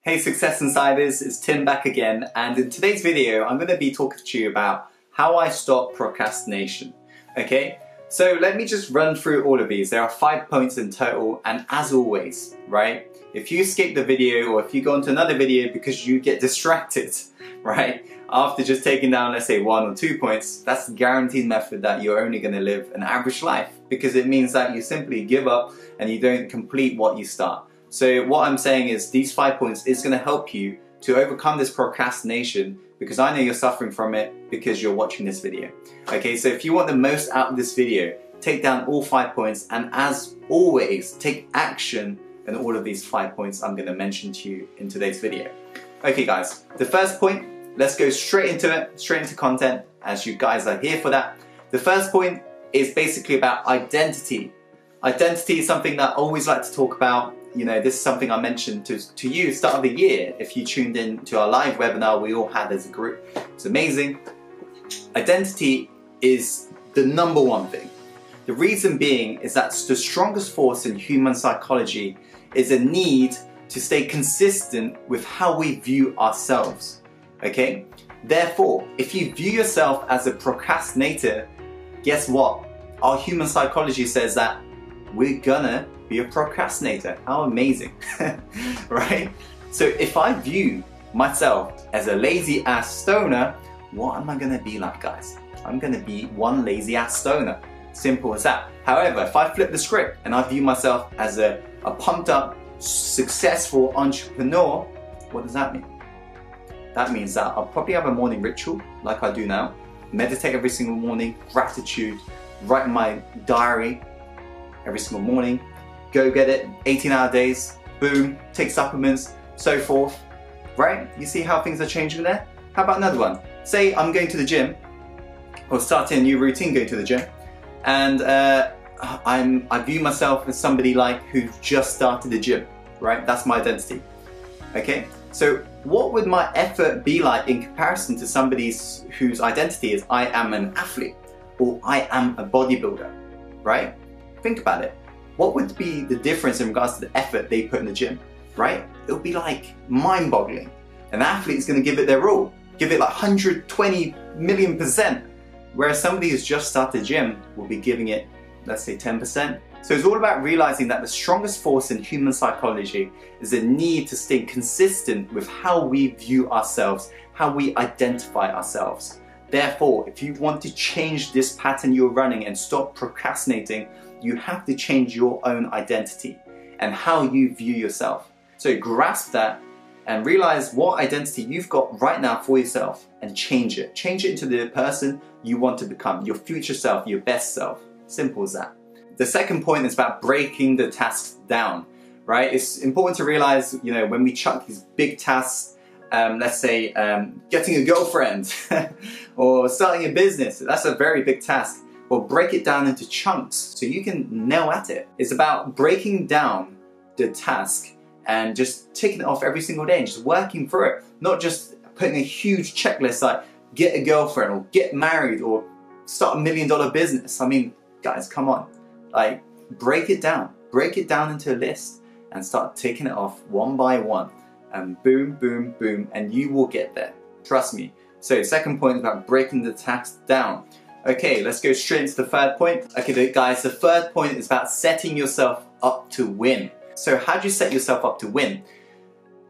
Hey Success Insiders, it's Tim back again, and in today's video I'm going to be talking to you about how I stop procrastination. Okay, so let me just run through all of these. There are 5 points in total, and as always, right, if you skip the video or if you go into another video because you get distracted, right, after just taking down, let's say 1 or 2 points, that's the guaranteed method that you're only going to live an average life, because it means that you simply give up and you don't complete what you start. So what I'm saying is these 5 points is going to help you to overcome this procrastination, because I know you're suffering from it because you're watching this video. Okay, so if you want the most out of this video, take down all 5 points, and as always, take action on all of these 5 points I'm going to mention to you in today's video. Okay guys, the first point, let's go straight into it, straight into content, as you guys are here for that. The first point is basically about identity. Identity is something that I always like to talk about. You know, this is something I mentioned to you start of the year. If you tuned in to our live webinar we all had as a group, it's amazing. Identity is the #1 thing. The reason being is that the strongest force in human psychology is a need to stay consistent with how we view ourselves. Okay? Therefore, if you view yourself as a procrastinator, guess what? Our human psychology says that we're gonna be a procrastinator. How amazing, right? So if I view myself as a lazy ass stoner, what am I gonna be like, guys? I'm gonna be one lazy ass stoner. Simple as that. However, if I flip the script and I view myself as a pumped up, successful entrepreneur, what does that mean? That means that I'll probably have a morning ritual like I do now, meditate every single morning, gratitude, write in my diary every single morning, go get it, 18-hour days, boom, take supplements, so forth, right? You see how things are changing there? How about another one? Say I'm going to the gym, or starting a new routine going to the gym, and I view myself as somebody like who just started the gym, right? That's my identity, okay? So what would my effort be like in comparison to somebody whose identity is I am an athlete, or I am a bodybuilder, right? Think about it. What would be the difference in regards to the effort they put in the gym, right? It would be like mind-boggling. An athlete is going to give it their all, give it like 120 million%, whereas somebody who's just started the gym will be giving it, let's say 10%. So it's all about realizing that the strongest force in human psychology is the need to stay consistent with how we view ourselves, how we identify ourselves. Therefore, if you want to change this pattern you're running and stop procrastinating, you have to change your own identity and how you view yourself. So grasp that and realize what identity you've got right now for yourself and change it. Change it into the person you want to become, your future self, your best self. Simple as that. The second point is about breaking the tasks down, right? It's important to realize, you know, when we chuck these big tasks, let's say getting a girlfriend or starting a business, that's a very big task. Well, break it down into chunks so you can nail at it. It's about breaking down the task and just ticking it off every single day and just working through it. Not just putting a huge checklist like get a girlfriend or get married or start $1 million business. I mean, guys, come on. Like, break it down into a list and start ticking it off one by one. And boom, boom, boom, and you will get there. Trust me. So second point is about breaking the task down. Okay, let's go straight into the third point. Okay, guys, the third point is about setting yourself up to win. So how do you set yourself up to win?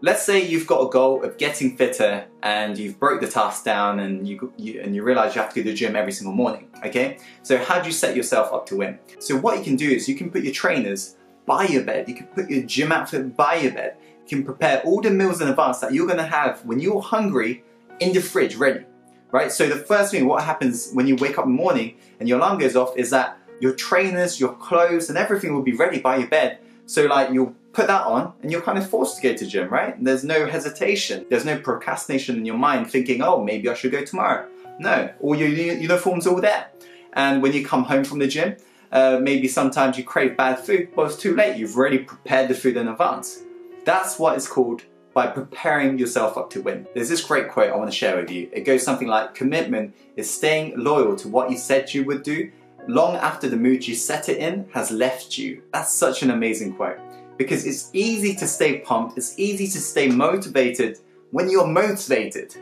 Let's say you've got a goal of getting fitter and you've broke the task down and you realize you have to go to the gym every single morning, okay? So how do you set yourself up to win? So what you can do is you can put your trainers by your bed, you can put your gym outfit by your bed, you can prepare all the meals in advance that you're gonna have when you're hungry in the fridge, ready. Right? So the first thing, what happens when you wake up in the morning and your alarm goes off is that your trainers, your clothes and everything will be ready by your bed. So like you'll put that on and you're kind of forced to go to the gym, right? There's no hesitation. There's no procrastination in your mind thinking, oh, maybe I should go tomorrow. No, all your uniforms are all there. And when you come home from the gym, maybe sometimes you crave bad food, but it's too late. You've already prepared the food in advance. That's what it's called by preparing yourself up to win. There's this great quote I want to share with you. It goes something like, commitment is staying loyal to what you said you would do long after the mood you set it in has left you. That's such an amazing quote. Because it's easy to stay pumped, it's easy to stay motivated when you're motivated.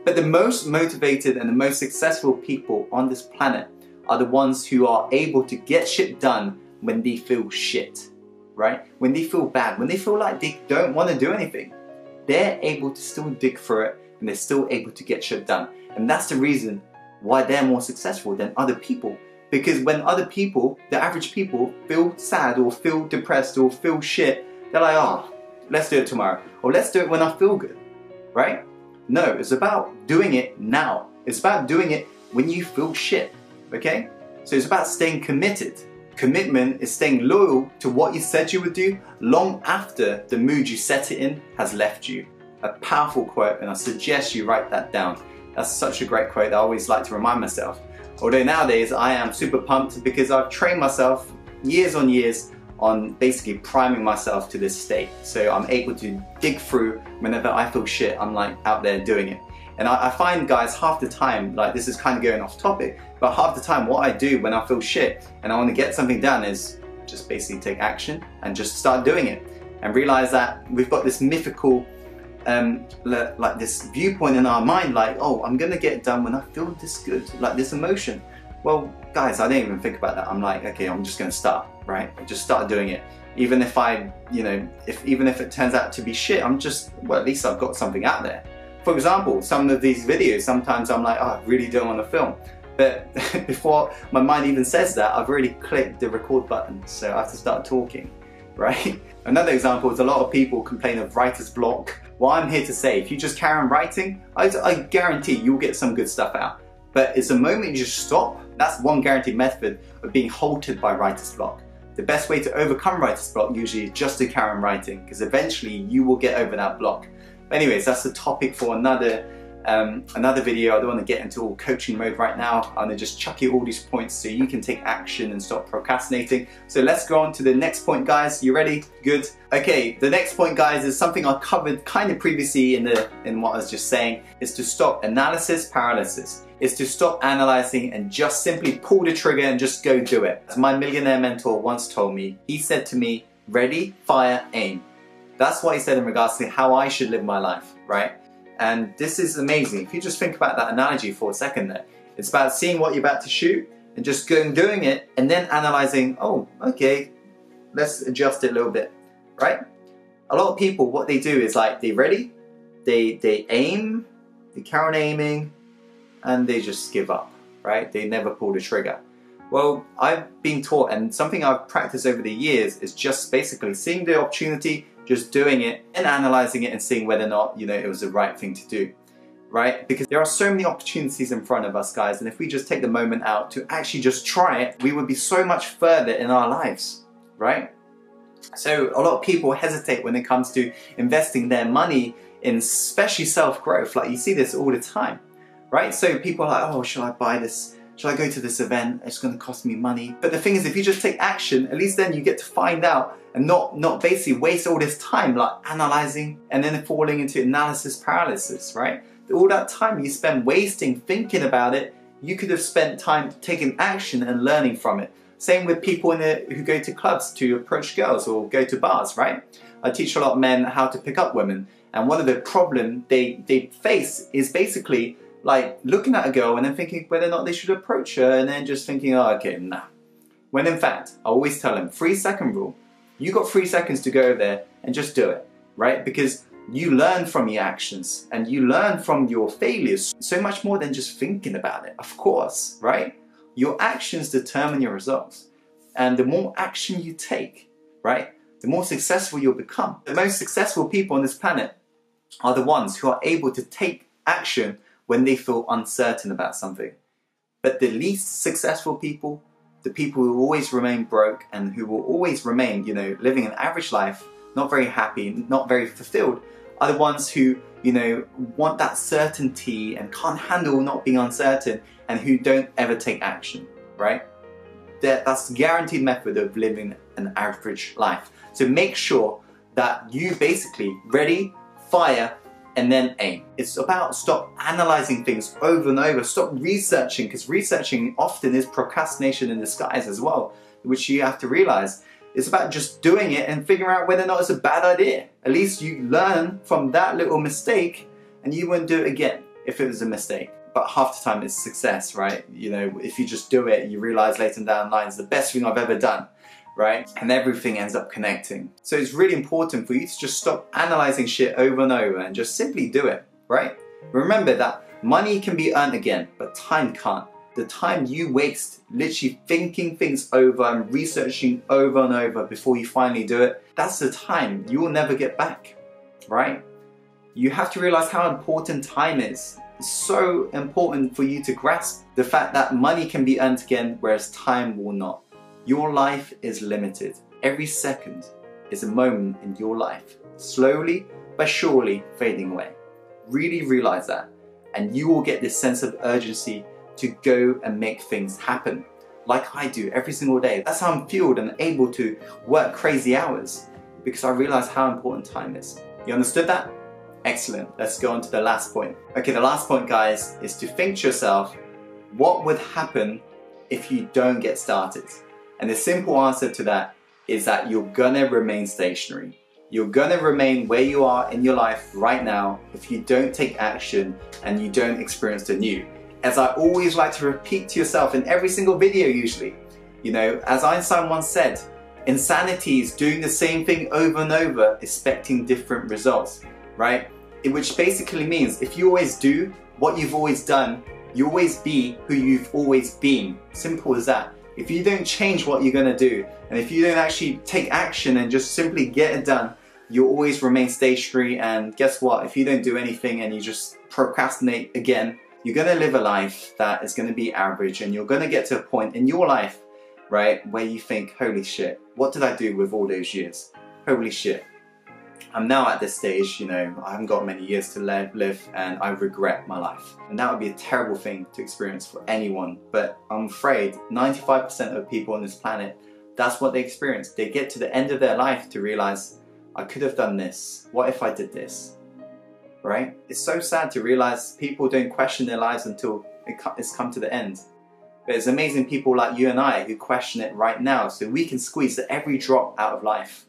But the most motivated and the most successful people on this planet are the ones who are able to get shit done when they feel shit, right? When they feel bad, when they feel like they don't want to do anything. They're able to still dig through it and they're still able to get shit done. And that's the reason why they're more successful than other people. Because when other people, the average people, feel sad or feel depressed or feel shit, they're like, oh, let's do it tomorrow. Or let's do it when I feel good, right? No, it's about doing it now. It's about doing it when you feel shit, okay? So it's about staying committed. Commitment is staying loyal to what you said you would do long after the mood you set it in has left you. A powerful quote, and I suggest you write that down. That's such a great quote that I always like to remind myself. Although nowadays I am super pumped because I've trained myself years on years on basically priming myself to this state. So I'm able to dig through whenever I feel shit, I'm like out there doing it. And I find, guys, half the time, like this is kind of going off topic, but half the time what I do when I feel shit and I want to get something done is just basically take action and just start doing it. And realize that we've got this mythical, like this viewpoint in our mind, like, oh, I'm gonna get it done when I feel this good, like this emotion. Well, guys, I don't even think about that. I'm like, okay, I'm just gonna start, right? I just start doing it. Even if I, you know, even if it turns out to be shit, I'm just, well, at least I've got something out there. For example, some of these videos, sometimes I'm like, oh, I really don't want to film. But before my mind even says that, I've already clicked the record button, so I have to start talking, right? Another example is a lot of people complain of writer's block. What I'm here to say, if you just carry on writing, I guarantee you'll get some good stuff out. But it's the moment you just stop, that's one guaranteed method of being halted by writer's block. The best way to overcome writer's block usually is just to carry on writing, because eventually you will get over that block. But anyways, that's the topic for another video. I don't want to get into all coaching mode right now. I'm going to just chuck you all these points so you can take action and stop procrastinating. So let's go on to the next point, guys. You ready? Good. Okay, the next point, guys, is something I covered kind of previously in what I was just saying, is to stop analysis paralysis. Is to stop analyzing and just simply pull the trigger and just go do it. As my millionaire mentor once told me, he said to me, ready, fire, aim. That's what he said in regards to how I should live my life, right? And this is amazing. If you just think about that analogy for a second there, it's about seeing what you're about to shoot and just going doing it and then analyzing, oh, okay, let's adjust it a little bit, right? A lot of people, what they do is like, they're ready, they aim, they carry on aiming, and they just give up, right? They never pull the trigger. Well, I've been taught, and something I've practiced over the years is just basically seeing the opportunity, just doing it and analyzing it and seeing whether or not, you know, it was the right thing to do, right? Because there are so many opportunities in front of us, guys, and if we just take the moment out to actually just try it, we would be so much further in our lives, right? So a lot of people hesitate when it comes to investing their money in especially self-growth. Like, you see this all the time, right? So people are like, oh, should I buy this? Should I go to this event? It's going to cost me money. But the thing is, if you just take action, at least then you get to find out and not basically waste all this time like analyzing and then falling into analysis paralysis, right? All that time you spend wasting thinking about it, you could have spent time taking action and learning from it. Same with people who go to clubs to approach girls or go to bars, right? I teach a lot of men how to pick up women, and one of the problems they face is basically like looking at a girl and then thinking whether or not they should approach her, and then just thinking, oh, okay, nah. When in fact, I always tell them, 3-second rule. You got 3 seconds to go over there and just do it, right? Because you learn from your actions and you learn from your failures so much more than just thinking about it, of course, right? Your actions determine your results. And the more action you take, right, the more successful you'll become. The most successful people on this planet are the ones who are able to take action when they feel uncertain about something. But the least successful people, the people who always remain broke and who will always remain, you know, living an average life, not very happy, not very fulfilled, are the ones who, you know, want that certainty and can't handle not being uncertain, and who don't ever take action, right? That's the guaranteed method of living an average life. So make sure that you basically ready, fire, and then aim. It's about stop analyzing things over and over. Stop researching, because researching often is procrastination in disguise as well, which you have to realize. It's about just doing it and figuring out whether or not it's a bad idea. At least you learn from that little mistake and you won't do it again if it was a mistake. But half the time it's success, right? You know, if you just do it, you realize later down the line it's the best thing I've ever done, right? And everything ends up connecting. So it's really important for you to just stop analyzing shit over and over and just simply do it, right? Remember that money can be earned again, but time can't. The time you waste literally thinking things over and researching over and over before you finally do it, that's the time you will never get back, right? You have to realize how important time is. It's so important for you to grasp the fact that money can be earned again, whereas time will not. Your life is limited. Every second is a moment in your life, slowly but surely fading away. Really realize that, and you will get this sense of urgency to go and make things happen, like I do every single day. That's how I'm fueled and able to work crazy hours, because I realize how important time is. You understood that? Excellent. Let's go on to the last point. Okay, the last point, guys, is to think to yourself, what would happen if you don't get started? And the simple answer to that is that you're gonna remain stationary. You're gonna remain where you are in your life right now if you don't take action and you don't experience the new. As I always like to repeat to yourself in every single video usually, you know, as Einstein once said, insanity is doing the same thing over and over, expecting different results, right? Which basically means if you always do what you've always done, you always be who you've always been. Simple as that. If you don't change what you're gonna do, and if you don't actually take action and just simply get it done, you'll always remain stationary. And guess what? If you don't do anything and you just procrastinate again, you're gonna live a life that is gonna be average, and you're gonna get to a point in your life, right, where you think, holy shit, what did I do with all those years? Holy shit. I'm now at this stage, you know, I haven't got many years to live and I regret my life. And that would be a terrible thing to experience for anyone. But I'm afraid 95% of people on this planet, that's what they experience. They get to the end of their life to realize, I could have done this. What if I did this? Right? It's so sad to realize people don't question their lives until it's come to the end. But it's amazing people like you and I who question it right now so we can squeeze every drop out of life.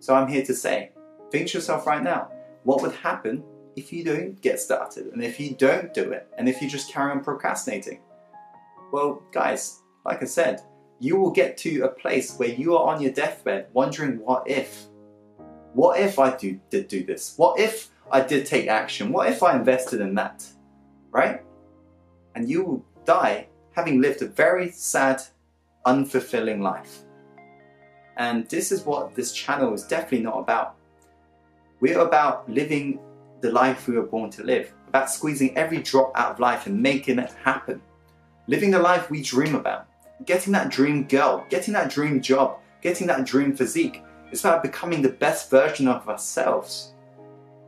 So I'm here to say, think to yourself right now, what would happen if you don't get started, and if you don't do it, and if you just carry on procrastinating? Well, guys, like I said, you will get to a place where you are on your deathbed wondering, what if? What if I did do this? What if I did take action? What if I invested in that? Right? And you will die having lived a very sad, unfulfilling life. And this is what this channel is definitely not about. We're about living the life we were born to live, about squeezing every drop out of life and making it happen. Living the life we dream about, getting that dream girl, getting that dream job, getting that dream physique. It's about becoming the best version of ourselves,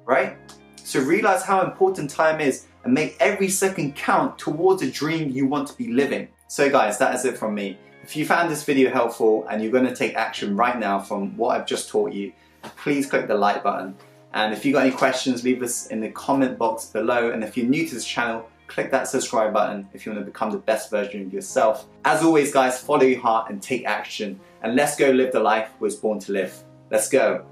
right? So realize how important time is and make every second count towards a dream you want to be living. So guys, that is it from me. If you found this video helpful and you're going to take action right now from what I've just taught you, please click the like button. And if you've got any questions, leave us in the comment box below. And if you're new to this channel, click that subscribe button if you want to become the best version of yourself. As always, guys, follow your heart and take action. And let's go live the life we was born to live. Let's go.